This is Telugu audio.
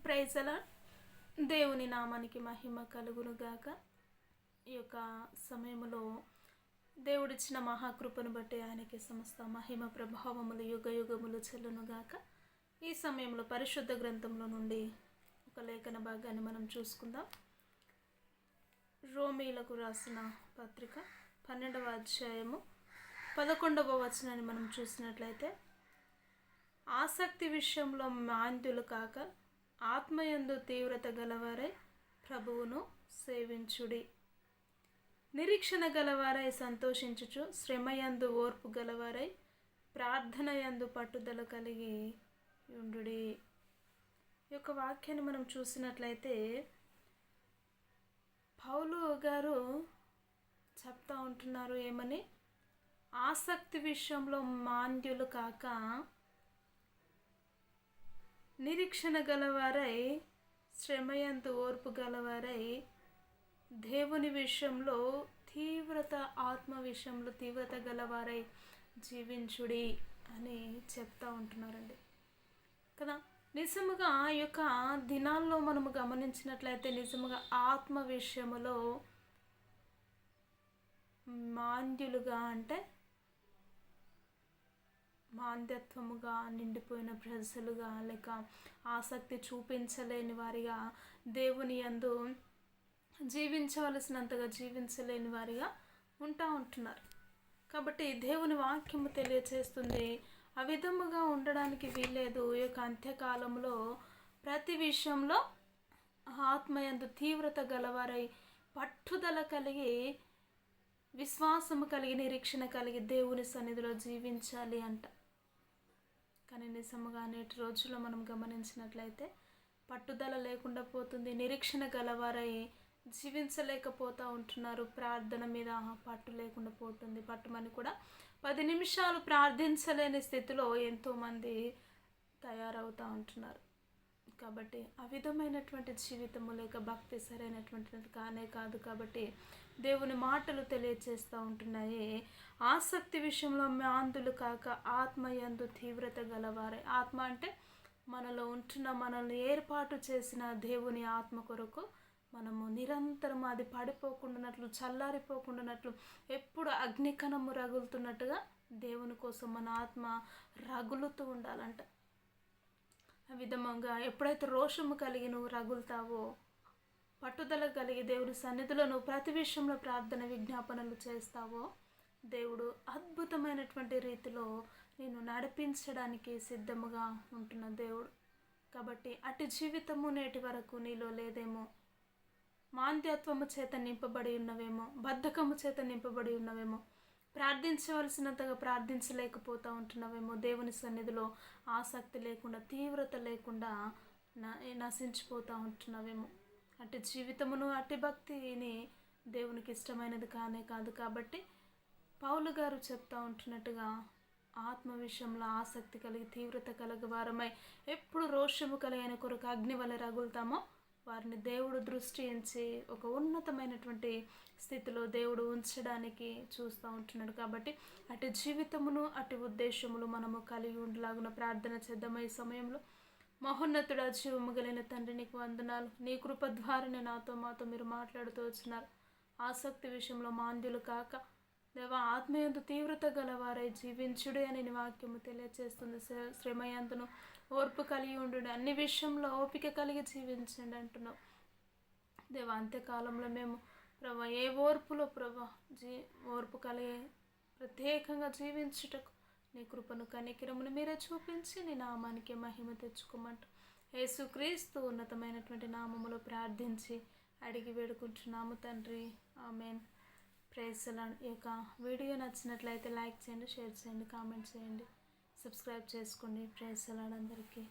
ప్రైజ్ అలా దేవుని నామానికి మహిమ కలుగును గాక. ఈ యొక్క సమయంలో దేవుడిచ్చిన మహాకృపను బట్టి ఆయనకి సమస్త మహిమ ప్రభావములు యుగ యుగములు చెల్లును గాక. ఈ సమయంలో పరిశుద్ధ గ్రంథంలో నుండి ఒక లేఖన భాగాన్ని మనం చూసుకుందాం. రోమీలకు రాసిన పత్రిక 12వ అధ్యాయము 11వ వచనాన్ని మనం చూసినట్లయితే, ఆసక్తి విషయంలో మాంద్యులు కాక ఆత్మయందు తీవ్రత గలవారై ప్రభువును సేవించుడి. నిరీక్షణ గలవారై సంతోషించుచు, శ్రమయందు ఓర్పు గలవారై ప్రార్థనయందు పట్టుదల కలిగి ఉండుడి. ఈ యొక్క వాక్యాన్ని మనం చూసినట్లయితే పౌలు గారు చెప్తా ఉంటున్నారు ఏమని, ఆసక్తి విషయంలో మాంద్యులు కాక నిరీక్షణ గలవారై శ్రమయందు ఓర్పు గలవారై దేవుని విషయంలో ఆత్మ విషయంలో తీవ్రత గలవారై జీవించుడి అని చెప్తా ఉంటున్నారండి కదా. నిజముగా ఈ యొక్క దినాల్లో మనము గమనించినట్లయితే నిజముగా ఆత్మ విషయములో మాంద్యులుగా అంటే మాంద్యత్వముగా నిండిపోయిన ప్రజలుగా, లేక ఆసక్తి చూపించలేని వారిగా, దేవుని యందు జీవించవలసినంతగా జీవించలేని వారిగా ఉంటున్నారు. కాబట్టి దేవుని వాక్యము తెలియచేస్తుంది, ఆ విధముగా ఉండడానికి వీల్లేదు. ఈ యొక్క అంత్యకాలంలో ప్రతి విషయంలో ఆత్మయందు తీవ్రత గలవారై పట్టుదల కలిగి, విశ్వాసము కలిగి, నిరీక్షణ కలిగి దేవుని సన్నిధిలో జీవించాలి అంట. కానీ నిజముగా నేటి రోజుల్లో మనం గమనించినట్లయితే పట్టుదల లేకుండా పోతుంది. నిరీక్షణ గలవారై జీవించలేకపోతూ ఉంటున్నారు. ప్రార్థన మీద పట్టు లేకుండా పోతుంది. పట్టుమని కూడా 10 నిమిషాలు ప్రార్థించలేని స్థితిలో ఎంతోమంది తయారవుతూ ఉంటున్నారు. కాబట్టి ఆ విధమైనటువంటి జీవితము లేక భక్తి సరైనటువంటిది కానే కాదు. కాబట్టి దేవుని మాటలు తెలియచేస్తూ ఉంటున్నాయి, ఆసక్తి విషయంలో మాంద్యులు కాక ఆత్మయందు తీవ్రత గలవారే. ఆత్మ అంటే మనలో ఉంటున్న, మనల్ని ఏర్పాటు చేసిన దేవుని ఆత్మ కొరకు మనము నిరంతరం అది పడిపోకుండానట్లు, చల్లారిపోకుండానట్లు, ఎప్పుడు అగ్నికణము రగులుతున్నట్టుగా దేవుని కోసం మన ఆత్మ రగులుతూ ఉండాలంట. ఆ విధంగా ఎప్పుడైతే రోషము కలిగి నువ్వు రగులుతావో, పట్టుదల కలిగి దేవుడి సన్నిధిలో నువ్వు ప్రతి విషయంలో ప్రార్థన విజ్ఞాపనలు చేస్తావో, దేవుడు అద్భుతమైనటువంటి రీతిలో నేను నడిపించడానికి సిద్ధముగా ఉంటున్న దేవుడు. కాబట్టి అటు జీవితము నేటి వరకు నీలో లేదేమో, మాంద్యత్వము చేత నింపబడి ఉన్నవేమో, బద్ధకము చేత నింపబడి ఉన్నవేమో, ప్రార్థించవలసినంతగా ప్రార్థించలేకపోతూ ఉంటున్నావేమో, దేవుని సన్నిధిలో ఆసక్తి లేకుండా, తీవ్రత లేకుండా నశించిపోతూ ఉంటున్నావేమో. అటు జీవితమును, అటు భక్తిని దేవునికి ఇష్టమైనది కానే కాదు. కాబట్టి పౌలు గారు చెప్తా ఉంటున్నట్టుగా ఆత్మ విషయంలో ఆసక్తి కలిగి, తీవ్రత కలిగి వారమై ఎప్పుడు రోషము కలిగిన కొరకు అగ్ని వలె రగులుతామో వారిని దేవుడు దృష్టి ఎంచి ఒక ఉన్నతమైనటువంటి స్థితిలో దేవుడు ఉంచడానికి చూస్తూ ఉంటున్నాడు. కాబట్టి అటు జీవితమును, అటు ఉద్దేశములు మనము కలిగి ఉండలాగున ప్రార్థన చేద్దాము. ఈ సమయంలో మహోన్నతుడ, జీవము కలిగిన తండ్రి, నీకు వందనాలు. నీ కృప ద్వారానే మాతో మీరు మాట్లాడుతూ వచ్చినారు. ఆసక్తి విషయంలో మాంద్యులు కాక దేవా ఆత్మయందు తీవ్రత గలవారై జీవించుడి అని నీ వాక్యము తెలియచేస్తుంది. శ్రమయందును ఓర్పు కలిగి ఉండు, అన్ని విషయంలో ఓపిక కలిగి జీవించండి అంటున్నావు దేవా. అంత్యకాలంలో మేము ప్రభా ఏ ఓర్పులో ప్రభా ఓర్పు కలిగి ప్రత్యేకంగా జీవించుటకు నీ కృపను, కనికరమును మీరే చూపించి నీ నామానికి మహిమ తెచ్చుకోమంట యేసుక్రీస్తు ఉన్నతమైనటువంటి నామములో ప్రార్థించి అడిగి వేడుకుంటున్నాము తండ్రి, ఆమేన్. Praise the lord. ఈ యొక్క వీడియో నచ్చినట్లయితే లైక్ చేయండి, షేర్ చేయండి, కామెంట్ చేయండి, సబ్స్క్రైబ్ చేసుకోండి. ప్రైజ్ ది లార్డ్ అందరికీ.